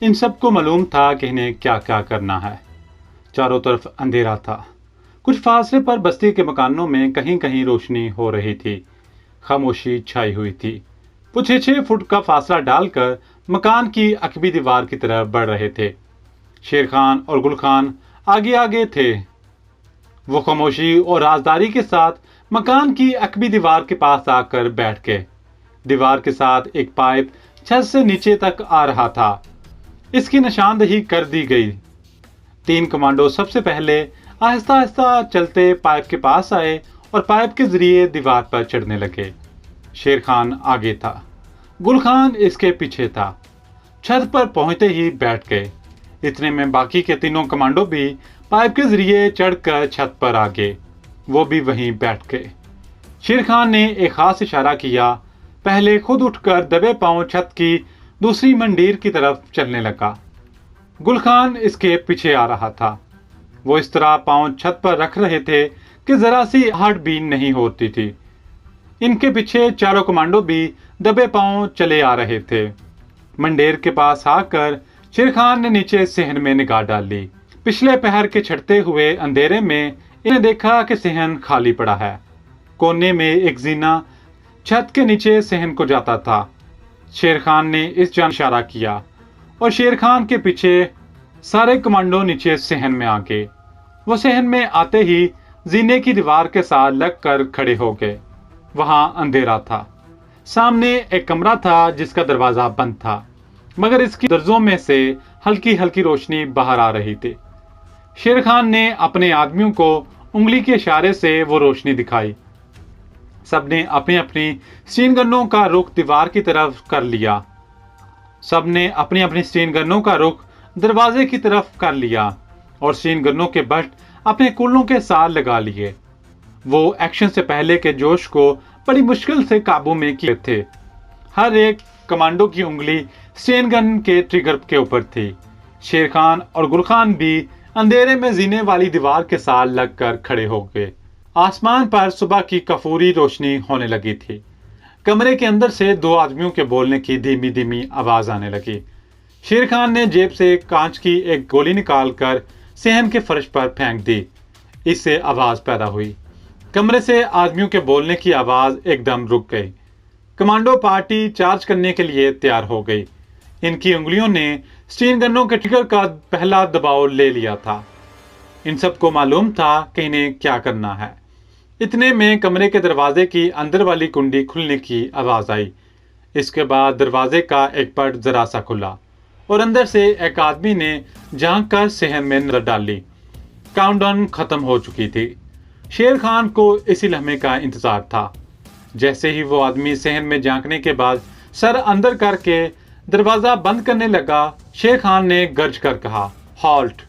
इन सबको मालूम था कि इन्हें क्या क्या करना है। चारों तरफ अंधेरा था। कुछ फासले पर बस्ती के मकानों में कहीं कहीं रोशनी हो रही थी। खामोशी छाई हुई थी। वो 6-6 फुट का फासला डालकर मकान की अकबी दीवार की तरफ बढ़ रहे थे। शेर खान और गुल खान आगे आगे थे। वो खामोशी और राजदारी के साथ मकान की अकबी दीवार के पास आकर बैठ गए। दीवार के साथ एक पाइप छत से नीचे तक आ रहा था। इसकी निशानदेही कर दी गई। 3 कमांडो सबसे पहले आहिस्ता आहिस्ता चलते पाइप के पास आए और पाइप के जरिए दीवार पर चढ़ने लगे। शेर खान आगे था। गुल खान इसके पीछे था। छत पर पहुंचते ही बैठ गए। इतने में बाकी के 3 कमांडो भी पाइप के जरिए चढ़कर छत पर आ गए। वो भी वहीं बैठ गए। शेर खान ने एक खास इशारा किया। पहले खुद उठकर दबे पांव छत की दूसरी मंडीर की तरफ चलने लगा। गुल खान इसके पीछे आ रहा था। वो इस तरह पांव छत पर रख रहे थे कि जरा सी आहट भी नहीं होती थी। इनके पीछे 4 कमांडो भी दबे पांव चले आ रहे थे। मंडेर के पास आकर शेर खान ने नीचे सेहन में निगाह डाली। पिछले पहर के छटते हुए अंधेरे में इन्हें देखा कि सेहन खाली पड़ा है। कोने में एक जीना छत के नीचे सेहन को जाता था। शेर खान ने इस जान इशारा किया और शेर खान के पीछे सारे कमांडो नीचे सेहन में आ गए। वो सेहन में आते ही जीने की दीवार के साथ लगकर खड़े हो गए। वहां अंधेरा था। सामने एक कमरा था जिसका दरवाजा बंद था, मगर इसकी दर्जों में से हल्की हल्की रोशनी बाहर आ रही थी। शेर खान ने अपने आदमियों को उंगली के इशारे से वो रोशनी दिखाई। सबने अपनी अपनी स्टीन गन्नों का रुख दीवार की तरफ कर लिया। सबने अपनी अपनी स्टीन गन्नों का रुख दरवाजे की तरफ कर लिया और स्टीन गन्नों के बट अपने कुल्लों के साथ लगा लिए। वो एक्शन से पहले के जोश को बड़ी मुश्किल से काबू में किए थे। हर एक कमांडो की उंगली स्टीन गन के ट्रिगर के ऊपर थी। शेर खान और गुल खान भी अंधेरे में जीने वाली दीवार के साथ लगकर खड़े हो गए। आसमान पर सुबह की कफूरी रोशनी होने लगी थी। कमरे के अंदर से 2 आदमियों के बोलने की धीमी धीमी आवाज आने लगी। शेर खान ने जेब से कांच की एक गोली निकालकर सेहन के फर्श पर फेंक दी। इससे आवाज पैदा हुई। कमरे से आदमियों के बोलने की आवाज एकदम रुक गई। कमांडो पार्टी चार्ज करने के लिए तैयार हो गई। इनकी उंगलियों ने स्टीन गनों के ट्रिगर का पहला दबाव ले लिया था। इन सबको मालूम था कि इन्हें क्या करना है। इतने में कमरे के दरवाजे की अंदर वाली कुंडी खुलने की आवाज आई। इसके बाद दरवाजे का एक पट जरा सा खुला और अंदर से एक आदमी ने झांक कर सेहन में नजर डाली। काउंटडाउन खत्म हो चुकी थी। शेर खान को इसी लम्हे का इंतजार था। जैसे ही वो आदमी सेहन में झांकने के बाद सर अंदर करके दरवाजा बंद करने लगा, शेर खान ने गर्ज कर कहा, हॉल्ट।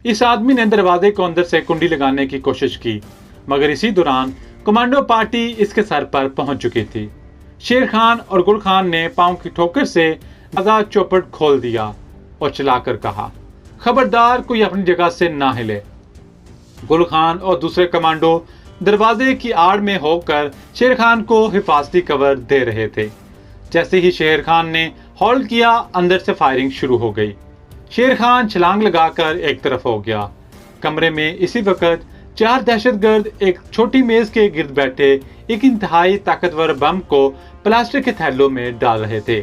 इस आदमी ने दरवाजे को अंदर से कुंडी लगाने की कोशिश की, मगर इसी दौरान कमांडो पार्टी इसके सर पर पहुंच चुकी थी। शेर खान और गुल खान ने पांव की ठोकर से दरवाजा चौपट खोल दिया और चलाकर कहा, खबरदार कोई अपनी जगह से ना हिले। गुल खान और दूसरे कमांडो दरवाजे की आड़ में होकर शेर खान को हिफाजती कवर दे रहे थे। जैसे ही शेर खान ने हॉल्ट किया, अंदर से फायरिंग शुरू हो गई। शेर खान छलांग लगाकर एक तरफ हो गया। कमरे में इसी वक्त 4 दहशतगर्द एक छोटी मेज के गिर्द बैठे एक इंतहाई ताकतवर बम को प्लास्टिक के थैलों में डाल रहे थे।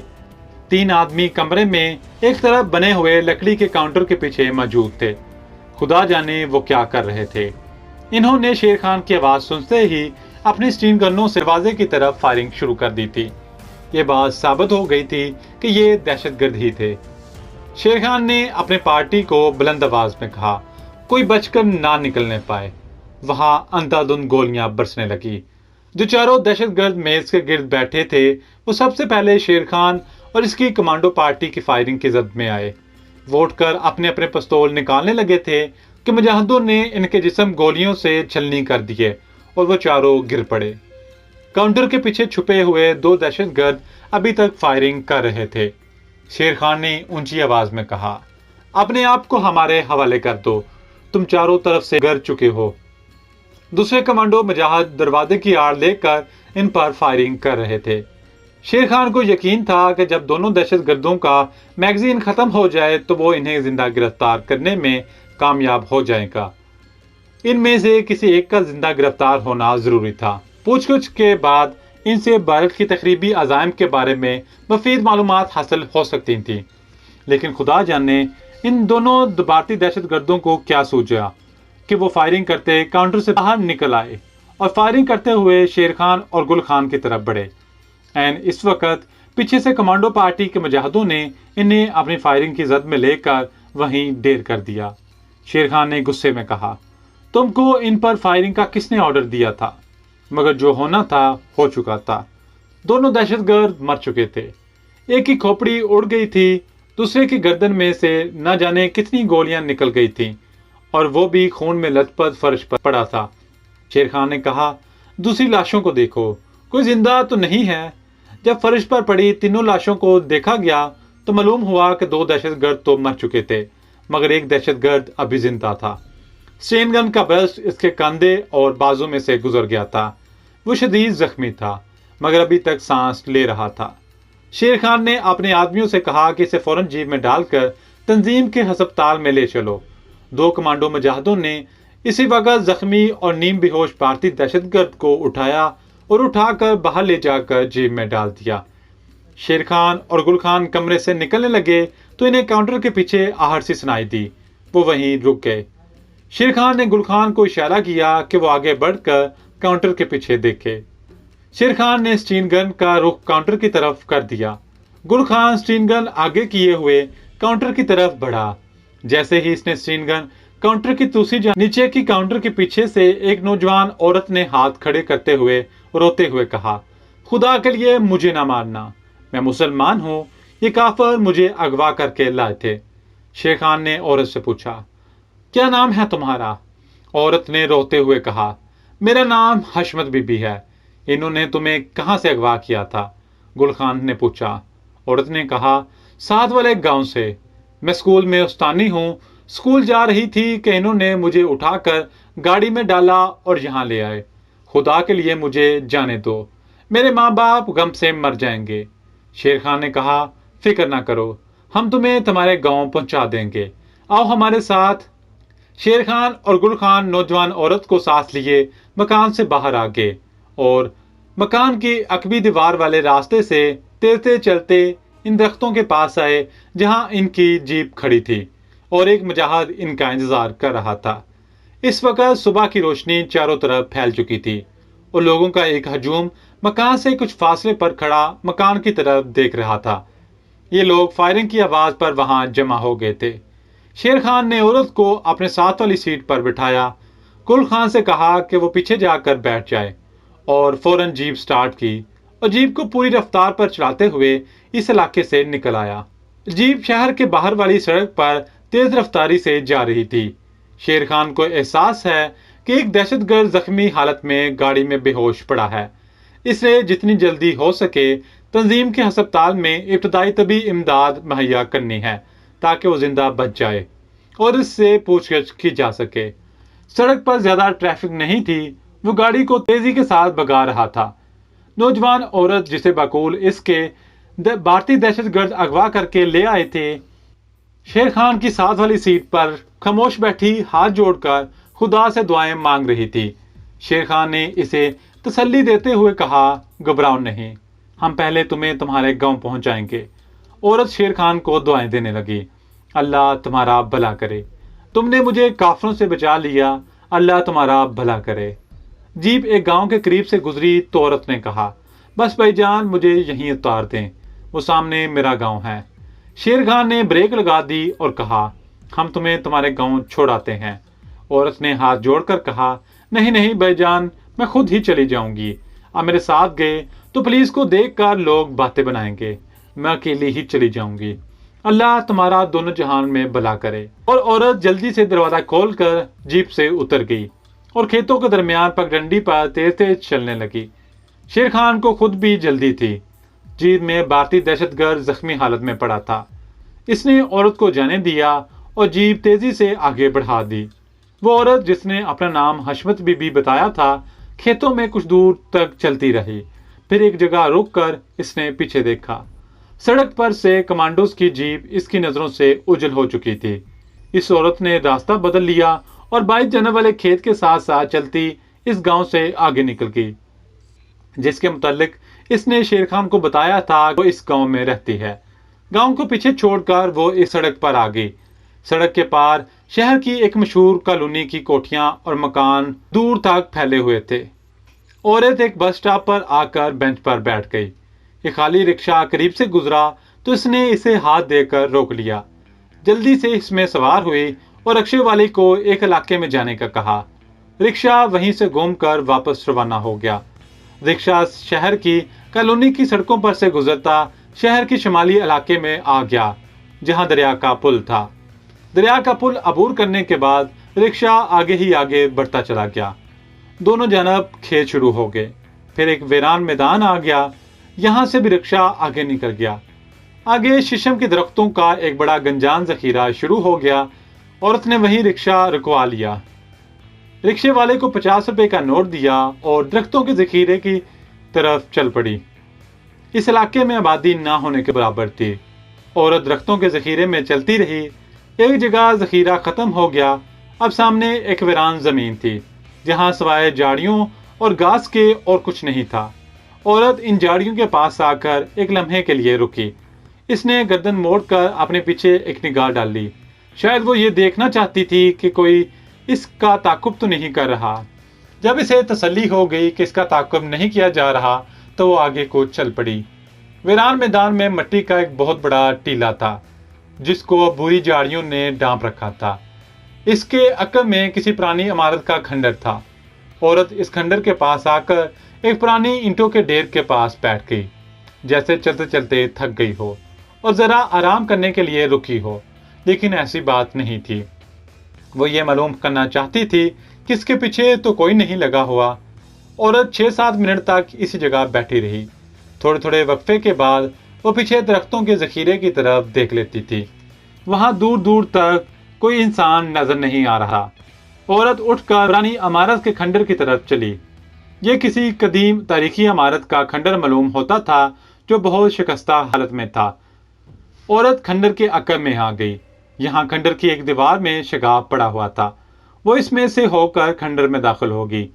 3 आदमी कमरे में एक तरफ बने हुए लकड़ी के काउंटर के पीछे मौजूद थे। खुदा जाने वो क्या कर रहे थे। इन्होंने शेर खान की आवाज सुनते ही अपनी स्टीन गनों से दरवाजे की तरफ फायरिंग शुरू कर दी थी। ये बात साबित हो गई थी कि ये दहशतगर्द ही थे। शेर खान ने अपने पार्टी को बुलंद आवाज में कहा, कोई बचकर ना निकलने पाए। वहां अंधाधुंध गोलियां बरसने लगी। जो चारों दहशतगर्द मेज के गिर्द बैठे थे, वो सबसे पहले शेर खान और इसकी कमांडो पार्टी की फायरिंग की जद में आए। वो उठकर अपने अपने पिस्तौल निकालने लगे थे कि मुजाहिदों ने इनके जिस्म गोलियों से छलनी कर दिए और वो चारों गिर पड़े। काउंटर के पीछे छुपे हुए 2 दहशतगर्द अभी तक फायरिंग कर रहे थे। शेर खान ने ऊंची आवाज में कहा, अपने आप को हमारे हवाले कर दो, तुम चारों तरफ से गिर चुके हो। दूसरे कमांडो मुजाहिद दरवाजे की आड़ लेकर इन पर फायरिंग कर रहे थे। शेर खान को यकीन था कि जब दोनों दहशतगर्दों का मैगजीन खत्म हो जाए तो वो इन्हें जिंदा गिरफ्तार करने में कामयाब हो जाएगा। इनमें से किसी एक का जिंदा गिरफ्तार होना जरूरी था। पूछताछ के बाद इनसे भारत की तकरीबी अज़ाइम के बारे में मफीद मालूमात हासिल हो सकती थी, लेकिन खुदा जाने इन दोनों भारतीय दहशतगर्दों को क्या सूझा कि वो फायरिंग करते काउंटर से बाहर निकल आए और फायरिंग करते हुए शेर खान और गुल खान की तरफ बढ़े। एंड इस वक्त पीछे से कमांडो पार्टी के मुजाहिदों ने इन्हें अपनी फायरिंग की जद में लेकर वहीं ढेर कर दिया। शेर खान ने गुस्से में कहा, तुमको इन पर फायरिंग का किसने ऑर्डर दिया था? मगर जो होना था हो चुका था। दोनों दहशतगर्द मर चुके थे। एक की खोपड़ी उड़ गई थी, दूसरे की गर्दन में से न जाने कितनी गोलियां निकल गई थीं और वो भी खून में लथपथ फर्श पर पड़ा था। शेर खान ने कहा, दूसरी लाशों को देखो, कोई जिंदा तो नहीं है। जब फर्श पर पड़ी तीनों लाशों को देखा गया तो मालूम हुआ कि दो दहशतगर्द तो मर चुके थे, मगर एक दहशतगर्द अभी जिंदा था। स्टेन गन का बर्स्ट इसके कंधे और बाजू में से गुजर गया था। वो शदीद जख्मी था, मगर अभी तक सांस ले रहा था। शेर खान ने अपने आदमियों से कहा कि इसे फौरन जीप में डालकर तंजीम के हस्पताल में ले चलो। दो कमांडो मुजाहिदों ने इसी वक्त जख्मी और नीम बेहोश भारतीय दहशतगर्द को उठाया और उठाकर बाहर ले जाकर जेब में डाल दिया। शेर खान और गुल खान कमरे से निकलने लगे तो इन्हें काउंटर के पीछे आहट सी सुनाई दी। वो वहीं रुक गए। शेर खान ने गुल खान को इशारा किया कि वो आगे बढ़कर काउंटर के पीछे देखे। शेर खान ने स्टीन गन का रुख काउंटर की तरफ कर दिया। गुल खान स्टीन गन आगे किए हुए काउंटर की तरफ बढ़ा। जैसे ही इसने स्टीन गन काउंटर की दूसरी जान नीचे की काउंटर के पीछे से एक नौजवान औरत ने हाथ खड़े करते हुए रोते हुए कहा, खुदा के लिए मुझे ना मारना, मैं मुसलमान हूँ, ये काफिर मुझे अगवा करके लाए थे। शेर खान ने औरत से पूछा, क्या नाम है तुम्हारा? औरत ने रोते हुए कहा, मेरा नाम हशमत बीबी है। इन्होंने तुम्हें कहाँ से अगवा किया था? गुल खान ने पूछा। औरत ने कहा, साथ वाले गांव से। मैं स्कूल में उस्तानी हूँ। स्कूल जा रही थी कि इन्होंने मुझे उठाकर गाड़ी में डाला और यहाँ ले आए। खुदा के लिए मुझे जाने दो, मेरे माँ बाप गम से मर जाएंगे। शेर खान ने कहा, फिक्र ना करो, हम तुम्हें तुम्हारे गांव पहुंचा देंगे, आओ हमारे साथ। शेर खान और गुल खान नौजवान औरत को साथ लिए मकान से बाहर आ गए और मकान की अकबी दीवार वाले रास्ते से तेरते चलते इन दरख्तों के पास आए जहां इनकी जीप खड़ी थी और एक मुजाहिद इनका इंतजार कर रहा था। इस वक्त सुबह की रोशनी चारों तरफ फैल चुकी थी और लोगों का एक हजूम मकान से कुछ फासले पर खड़ा मकान की तरफ देख रहा था। ये लोग फायरिंग की आवाज पर वहां जमा हो गए थे। शेर खान ने औरत को अपने साथ वाली सीट पर बिठाया। गुल खान से कहा कि वो पीछे जाकर बैठ जाए और फौरन जीप स्टार्ट की और जीप को पूरी रफ्तार पर चलाते हुए इस इलाके से निकल आया। जीप शहर के बाहर वाली सड़क पर तेज रफ्तारी से जा रही थी। शेर खान को एहसास है कि एक दहशतगर्द जख्मी हालत में गाड़ी में बेहोश पड़ा है, इसलिए जितनी जल्दी हो सके तंजीम के अस्पताल में इब्तदाई तबी इमदाद मुहैया करनी है ताकि वो जिंदा बच जाए और इससे पूछताछ की जा सके। सड़क पर ज्यादा ट्रैफिक नहीं थी। वो गाड़ी को तेजी के साथ भगा रहा था। नौजवान औरत जिसे बकूल इसके भारतीय दहशतगर्द अगवा करके ले आए थे, शेर खान की साथ वाली सीट पर खामोश बैठी हाथ जोड़कर खुदा से दुआएं मांग रही थी। शेर खान ने इसे तसल्ली देते हुए कहा, घबराओ नहीं, हम पहले तुम्हें तुम्हारे गांव पहुंचाएंगे। औरत शेर खान को दुआएं देने लगी, अल्लाह तुम्हारा भला करे, तुमने मुझे काफिरों से बचा लिया, अल्लाह तुम्हारा भला करे। जीप एक गांव के करीब से गुजरी तो औरत ने कहा, बस भाईजान मुझे यहीं उतार दें, वो सामने मेरा गांव है। शेर खान ने ब्रेक लगा दी और कहा, हम तुम्हें तुम्हारे गांव छोड़ाते हैं। औरत ने हाथ जोड़कर कहा, नहीं नहीं भाईजान, मैं खुद ही चली जाऊंगी। आप मेरे साथ गए तो पुलिस को देखकर लोग बातें बनाएंगे, मैं अकेली ही चली जाऊंगी। अल्लाह तुम्हारा दोनों जहान में भला करे। और औरत जल्दी से दरवाजा खोलकर जीप से उतर गई और खेतों के दरमियान पगडंडी पर तेज तेज चलने लगी। शेर खान को खुद भी जल्दी थी। जीप में भारतीय दहशतगर्द जख्मी हालत में पड़ा था। इसने औरत को जाने दिया और जीप तेजी से आगे बढ़ा दी। वो औरत जिसने अपना नाम हशमत बीबी बताया था, खेतों में कुछ दूर तक चलती रही, फिर एक जगह रुककर इसने पीछे देखा। सड़क पर से कमांडोज की जीप इसकी नजरों से ओझल हो चुकी थी। इस औरत ने रास्ता बदल लिया और 22 जनवरी वाले खेत के साथ साथ चलती इस गांव से आगे निकल गई, जिसके मुतालिक इसने शेर खान को बताया था वो इस गांव में रहती है। गांव को पीछे छोड़कर वो इस सड़क पर आ गई। सड़क के पार शहर की एक मशहूर कॉलोनी की कोठियां और मकान दूर तक फैले हुए थे। औरत एक बस स्टॉप पर आकर बेंच पर बैठ गई। एक खाली रिक्शा करीब से गुजरा तो इसने इसे हाथ देकर रोक लिया। जल्दी से इसमें सवार हुई और रिक्शे वाले को एक इलाके में जाने का कहा। रिक्शा वहीं से घूमकर वापस रवाना हो गया। रिक्शा शहर की कॉलोनी की सड़कों पर से गुजरता शहर के शिमाली इलाके में आ गया, जहां दरिया का पुल था। दरिया का पुल अबूर करने के बाद रिक्शा आगे ही आगे बढ़ता चला गया। दोनों जानब खेत शुरू हो गए। फिर एक वीरान मैदान आ गया। यहां से भी रिक्शा आगे निकल गया। आगे शीशम के दरख्तों का एक बड़ा गंजान जखीरा शुरू हो गया। औरत ने वहीं रिक्शा रुकवा लिया। रिक्शे वाले को 50 रुपए का नोट दिया और दरख्तों के जखीरे की तरफ चल पड़ी। इस इलाके में आबादी ना होने के बराबर थी। औरत दरख्तों के जखीरे में चलती रही। एक जगह जखीरा खत्म हो गया। अब सामने एक वीरान जमीन थी, जहां सिवाय झाड़ियों और घास के और कुछ नहीं था। औरत इन झाड़ियों के पास आकर एक लम्हे के लिए रुकी। इसने गर्दन मोड़कर अपने पीछे एक निगाह डाली। शायद वो ये देखना चाहती थी कि कोई इसका ताकुब तो नहीं कर रहा। जब इसे तसल्ली हो गई कि इसका ताकुब नहीं किया जा रहा तो वो आगे को चल पड़ी। वीरान मैदान में मिट्टी का एक बहुत बड़ा टीला था, जिसको बुरी झाड़ियों ने ढांप रखा था। इसके अकब में किसी पुरानी इमारत का खंडर था। औरत इस खंडर के पास आकर एक पुरानी ईंटों के ढेर के पास बैठ गई, जैसे चलते चलते थक गई हो और जरा आराम करने के लिए रुकी हो। लेकिन ऐसी बात नहीं थी। वो ये मालूम करना चाहती थी कि इसके पीछे तो कोई नहीं लगा हुआ। औरत 6-7 मिनट तक इसी जगह बैठी रही। थोड़े थोड़े वक्फे के बाद वो पीछे दरख्तों के जखीरे की तरफ देख लेती थी। वहां दूर दूर तक कोई इंसान नजर नहीं आ रहा। औरत उठकर पुरानी इमारत के खंडर की तरफ चली। ये किसी कदीम तारीखी इमारत का खंडर मालूम होता था, जो बहुत शिकस्ता हालत में था। औरत खंडर के अकब में आ गई। यहाँ खंडर की एक दीवार में शगाफ पड़ा हुआ था। वो इसमें से होकर खंडर में दाखिल होगी।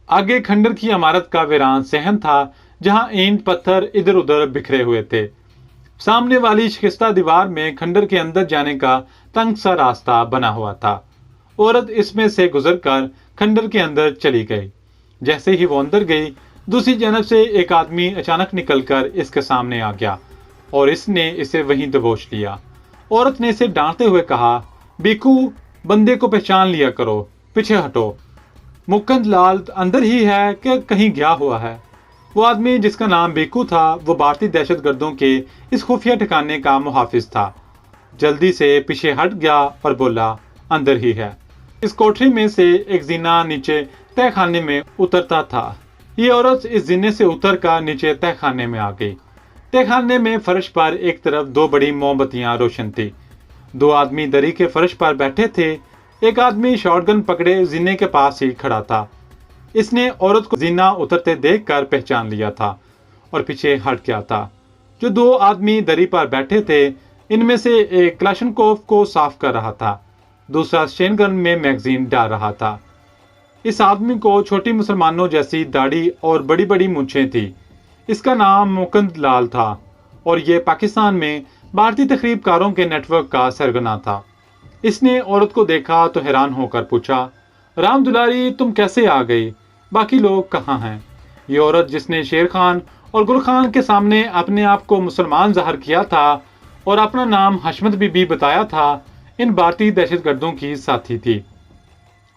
आगे खंडर की इमारत का वीरान सहन था, जहां ईंट पत्थर इधर उधर बिखरे हुए थे। सामने वाली शिकस्ता दीवार में खंडर के अंदर जाने का तंग सा रास्ता बना हुआ था। औरत इसमें से गुजरकर खंडर के अंदर चली गई। जैसे ही वो अंदर गई, दूसरी जानब से एक आदमी अचानक निकलकर इसके सामने आ गया और इसने इसे वहीं दबोच लिया। औरत ने इसे डांटते हुए कहा, बीकू, बंदे को पहचान लिया करो, पीछे हटो। मुकुंद लाल अंदर ही है कि कहीं गया हुआ है? वो आदमी जिसका नाम बीकू था, वो भारतीय दहशतगर्दों के इस खुफिया ठिकाने का मुहाफिज था। जल्दी से पीछे हट गया और बोला, अंदर ही है। इस कोठरी में से एक जीना नीचे तहखाने में उतरता था। ये औरत इस जीने से उतरकर नीचे तहखाने में आ गई। तहखाने में फर्श पर एक तरफ 2 बड़ी मोमबत्तियां रोशन थी। 2 आदमी दरी के फर्श पर बैठे थे। एक आदमी शॉटगन पकड़े जीने के पास ही खड़ा था। इसने औरत को जीना उतरते देखकर पहचान लिया था और पीछे हट गया था। जो 2 आदमी दरी पर बैठे थे, इनमें से एक क्लाशनकोव को साफ कर रहा था, दूसरा शेनगन में मैगजीन डाल रहा था। इस आदमी को छोटी मुसलमानों जैसी दाढ़ी और बड़ी बड़ी मूंछें थी। इसका नाम मुकुंद लाल था और ये पाकिस्तान में भारतीय तकरीबकारों के नेटवर्क का सरगना था। इसने औरत को देखा तो हैरान होकर पूछा, राम दुलारी, तुम कैसे आ गई? बाकी लोग कहाँ हैं? ये औरत जिसने शेर खान और गुल खान के सामने अपने आप को मुसलमान जाहिर किया था और अपना नाम हशमत बीबी बताया था, इन भारतीय दहशतगर्दों की साथी थी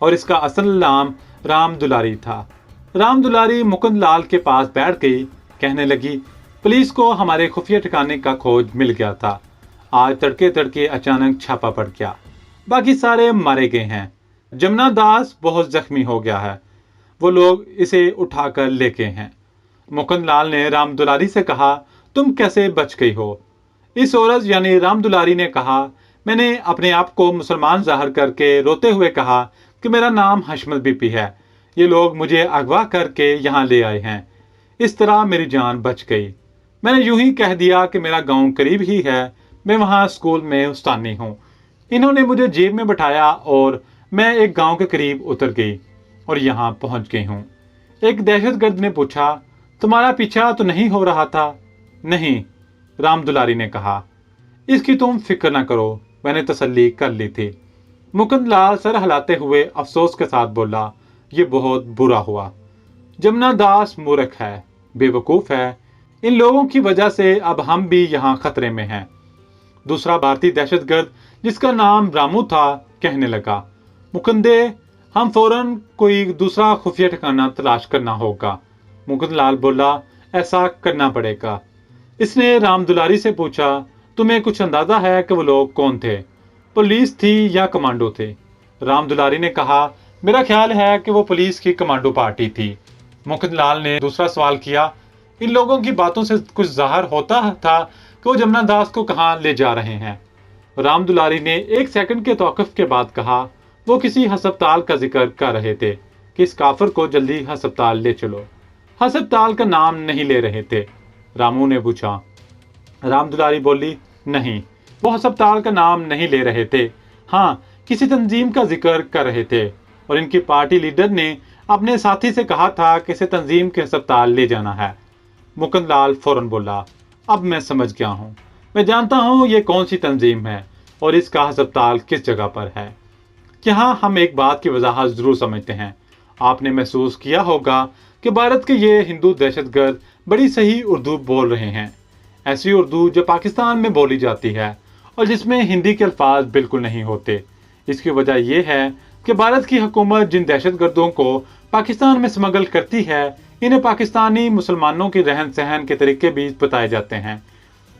और इसका असल नाम राम दुलारी था। राम दुलारी मुकुंद लाल के पास बैठ गई। कहने लगी, पुलिस को हमारे खुफिया ठिकाने का खोज मिल गया था। आज तड़के तड़के अचानक छापा पड़ गया। बाकी सारे मारे गए हैं। जमुना दास बहुत जख्मी हो गया है। वो लोग इसे उठाकर लेके हैं। मुकुंद लाल ने राम दुलारी से कहा, तुम कैसे बच गई हो? इस औरत यानी राम दुलारी ने कहा, मैंने अपने आप को मुसलमान जाहिर करके रोते हुए कहा कि मेरा नाम हशमत बीबी है। ये लोग मुझे अगवा करके यहाँ ले आए हैं। इस तरह मेरी जान बच गई। मैंने यूं ही कह दिया कि मेरा गांव करीब ही है, मैं वहां स्कूल में उस्तानी हूँ। इन्होंने मुझे जेब में बिठाया और मैं एक गांव के करीब उतर गई और यहाँ पहुंच गई हूँ। एक दहशतगर्द ने पूछा, तुम्हारा पीछा तो नहीं हो रहा था? नहीं, राम दुलारी ने कहा। इसकी तुम फिक्र न करो, मैंने तसल्ली कर ली थी। मुकुंद लाल सर हिलाते हुए अफसोस के साथ बोला, ये बहुत बुरा हुआ। जमुना दास मूर्ख है, बेवकूफ है। इन लोगों की वजह से अब हम भी यहाँ खतरे में हैं। दूसरा भारतीय दहशतगर्द, जिसका नाम रामू था, कहने लगा, मुकुंदे, हम फौरन कोई दूसरा खुफिया ठिकाना तलाश करना होगा। मुकुंद लाल बोला, ऐसा करना पड़ेगा। इसने राम दुलारी से पूछा, तुम्हें कुछ अंदाजा है कि वो लोग कौन थे? पुलिस थी या कमांडो थे? राम दुलारी ने कहा, मेरा ख्याल है कि वो पुलिस की कमांडो पार्टी थी। मुकुंद लाल ने दूसरा सवाल किया, इन लोगों की बातों से कुछ जाहिर होता था कि वो जमुना दास को कहाँ ले जा रहे हैं। राम दुलारी ने एक सेकंड के तौक़ुफ़ के बाद कहा, वो किसी हस्पताल का जिक्र कर रहे थे कि इस काफिर को जल्दी हस्पताल ले चलो। हस्पताल का नाम नहीं ले रहे थे? रामू ने पूछा। राम दुलारी बोली, नहीं, वो अस्पताल का नाम नहीं ले रहे थे। हाँ, किसी तंजीम का जिक्र कर रहे थे और इनकी पार्टी लीडर ने अपने साथी से कहा था कि इसे तंजीम के अस्पताल ले जाना है। मुकुंद लाल फौरन बोला, अब मैं समझ गया हूँ। मैं जानता हूँ ये कौन सी तंजीम है और इसका अस्पताल किस जगह पर है। यहाँ हम एक बात की वजाहत जरूर समझते हैं। आपने महसूस किया होगा कि भारत के ये हिंदू दहशतगर्द बड़ी सही उर्दू बोल रहे हैं, ऐसी उर्दू जो पाकिस्तान में बोली जाती है और जिसमें हिंदी के अल्फाज बिल्कुल नहीं होते। इसकी वजह यह है कि भारत की हुकूमत जिन दहशतगर्दों को पाकिस्तान में स्मगल करती है, इन्हें पाकिस्तानी मुसलमानों के रहन सहन के तरीके भी बताए जाते हैं।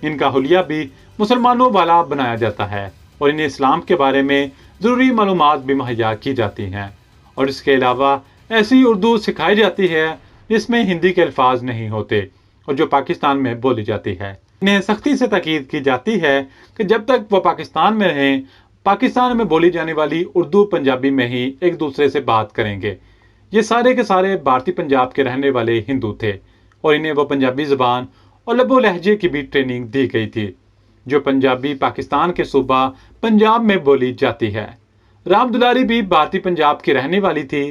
इनका हुलिया भी मुसलमानों वाला बनाया जाता है और इन्हें इस्लाम के बारे में ज़रूरी मालूमात भी मुहैया की जाती हैं। और इसके अलावा ऐसी उर्दू सिखाई जाती है जिसमें हिंदी के अल्फाज नहीं होते और जो पाकिस्तान में बोली जाती है। इन्हें सख्ती से ताकीद की जाती है कि जब तक वो पाकिस्तान में रहें, पाकिस्तान में बोली जाने वाली उर्दू पंजाबी में ही एक दूसरे से बात करेंगे। ये सारे के सारे भारतीय पंजाब के रहने वाले हिंदू थे और इन्हें वो पंजाबी ज़बान और लबो लहजे की भी ट्रेनिंग दी गई थी, जो पंजाबी पाकिस्तान के सूबा पंजाब में बोली जाती है। राम दुलारी भी भारतीय पंजाब की रहने वाली थी।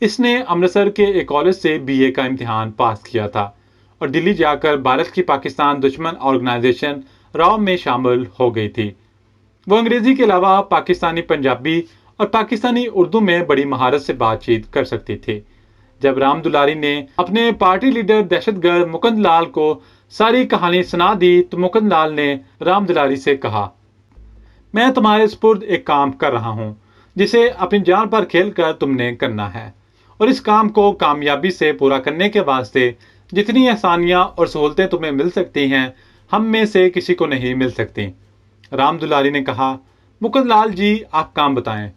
इसने अमृतसर के एक कॉलेज से बीए का इम्तिहान पास किया था और दिल्ली जाकर भारत की पाकिस्तान दुश्मन ऑर्गेनाइजेशन राव में शामिल हो गई थी। वो अंग्रेजी के अलावा पाकिस्तानी पंजाबी और पाकिस्तानी उर्दू में बड़ी महारत से बातचीत कर सकती थी। जब राम दुलारी ने अपने पार्टी लीडर दहशतगर्द मुकुंद लाल को सारी कहानी सुना दी तो मुकुंद लाल ने राम दुलारी से कहा, मैं तुम्हारे सुपुर्द एक काम कर रहा हूँ जिसे अपनी जान पर खेल कर तुमने करना है और इस काम को कामयाबी से पूरा करने के वास्ते जितनी आसानियां और सहूलतें तुम्हें मिल सकती हैं, हम में से किसी को नहीं मिल सकती। राम दुलारी ने कहा, मुकुंद लाल जी, आप काम बताएं।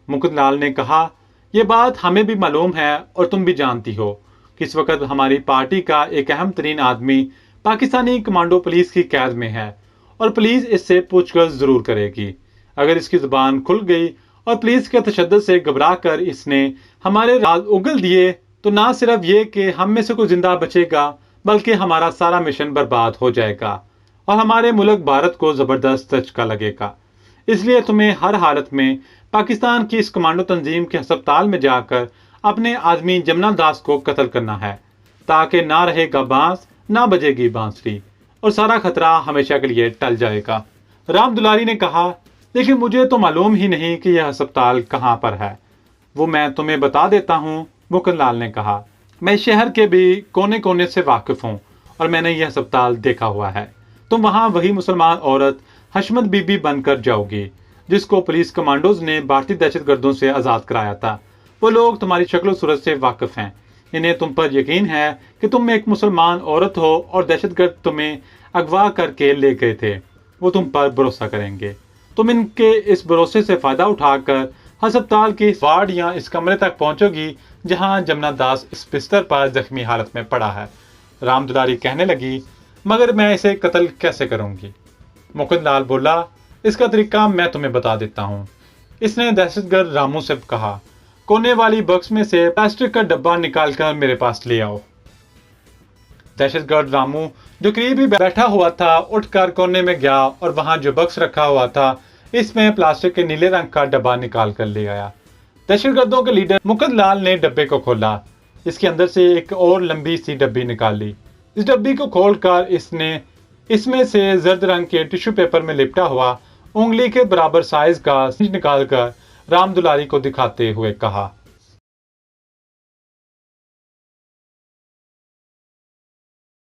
मुकुंद लाल ने कहा, यह बात हमें भी मालूम है और तुम भी जानती हो कि इस वक्त हमारी पार्टी का एक अहम तरीन आदमी पाकिस्तानी कमांडो पुलिस की कैद में है और पुलिस इससे पूछताछ जरूर करेगी। अगर इसकी जुबान खुल गई और पुलिस के तशद्दुद से घबरा कर इसने हमारे राज उगल दिए तो ना सिर्फ ये कि हम में से कोई जिंदा बचेगा, बल्कि हमारा सारा मिशन बर्बाद हो जाएगा और हमारे मुल्क भारत को जबरदस्त झटका लगेगा। इसलिए तुम्हें हर हालत में पाकिस्तान की इस कमांडो तंजीम के अस्पताल में जाकर अपने आदमी जमुना दास को कत्ल करना है, ताकि ना रहेगा बांस, ना बजेगी बांसुरी और सारा खतरा हमेशा के लिए टल जाएगा। राम दुलारी ने कहा, लेकिन मुझे तो मालूम ही नहीं कि यह अस्पताल कहाँ पर है। वो मैं तुम्हें बता देता हूँ, मुकुंद लाल ने कहा। मैं शहर के भी कोने कोने से वाकिफ हूँ और मैंने यह अस्पताल देखा हुआ है। तुम वहाँ वही मुसलमान औरत हशमत बीबी बनकर जाओगी जिसको पुलिस कमांडोज ने भारतीय दहशतगर्दों से आज़ाद कराया था। वो लोग तुम्हारी शक्ल सूरत से वाकिफ हैं। इन्हें तुम पर यकीन है कि तुम एक मुसलमान औरत हो और दहशतगर्द तुम्हें अगवा करके ले गए थे। वो तुम पर भरोसा करेंगे। तुम इनके इस भरोसे से फायदा उठाकर अस्पताल की वार्ड या इस कमरे तक पहुंचोगी जहां जमुना दास इस बिस्तर पर जख्मी हालत में पड़ा है। राम दुलारी कहने लगी, मगर मैं इसे कत्ल कैसे करूंगी? मुकुंद लाल बोला, इसका तरीका मैं तुम्हें बता देता हूँ। इसने दहशतगर्द रामू से कहा, कोने वाली बॉक्स में से प्लास्टिक का डब्बा निकालकर मेरे पास ले आओ। दहशतगर्द रामू, जो करीब ही बैठा हुआ था, उठकर कोने में गया और वहां जो बक्स रखा हुआ था इसमें प्लास्टिक के नीले रंग का डब्बा निकाल कर ले आया। दहशतगर्दों के लीडर मुकुंद लाल ने डब्बे को खोला। इसके अंदर से एक और लंबी सी डब्बी निकाली। इस डब्बी को खोलकर इसने इसमें से जर्द रंग के टिश्यू पेपर में लिपटा हुआ उंगली के बराबर साइज का सिंज निकालकर राम दुलारी को दिखाते हुए कहा,